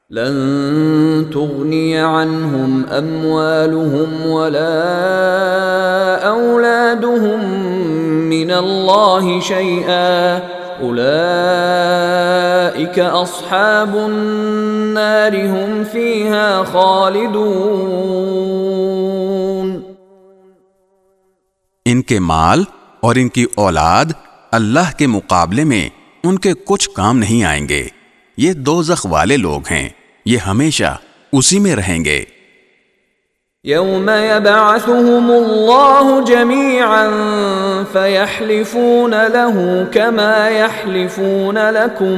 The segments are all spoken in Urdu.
لن تغني عنهم أموالهم ولا أولادهم من الله شيئا أولئك أصحاب النار هم فيها خالدون۔ ان کے مال اور ان کی اولاد اللہ کے مقابلے میں ان کے کچھ کام نہیں آئیں گے، یہ دوزخ والے لوگ ہیں، یہ ہمیشہ اسی میں رہیں گے۔ يوم يبعثهم الله جميعا فيحلفون له كما يحلفون لكم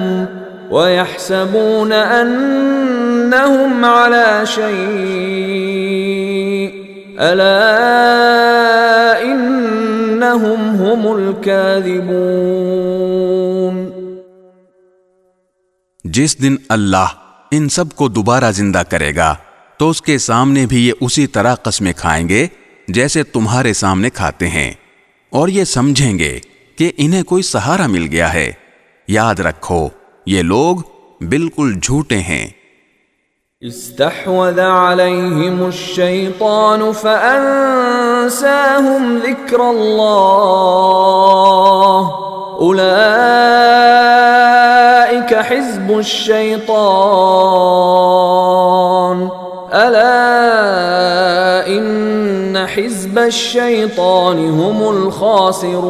ويحسبون أنهم على شيء ألا إنهم هم الكاذبون۔ جس دن اللہ ان سب کو دوبارہ زندہ کرے گا تو اس کے سامنے بھی یہ اسی طرح قسمیں کھائیں گے جیسے تمہارے سامنے کھاتے ہیں، اور یہ سمجھیں گے کہ انہیں کوئی سہارا مل گیا ہے۔ یاد رکھو یہ لوگ بالکل جھوٹے ہیں۔ استحوذ عليهم الشيطان فأنساهم ذكر الله أولئك حزب الشيطان ألا إن حزب الشيطان هم الخاسرون۔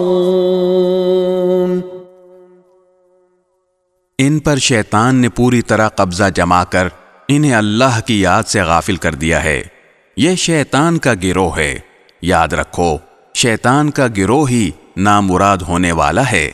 ان پر شیطان نے پوری طرح قبضہ جما کر انہیں اللہ کی یاد سے غافل کر دیا ہے، یہ شیطان کا گروہ ہے۔ یاد رکھو شیطان کا گروہ ہی نامراد ہونے والا ہے۔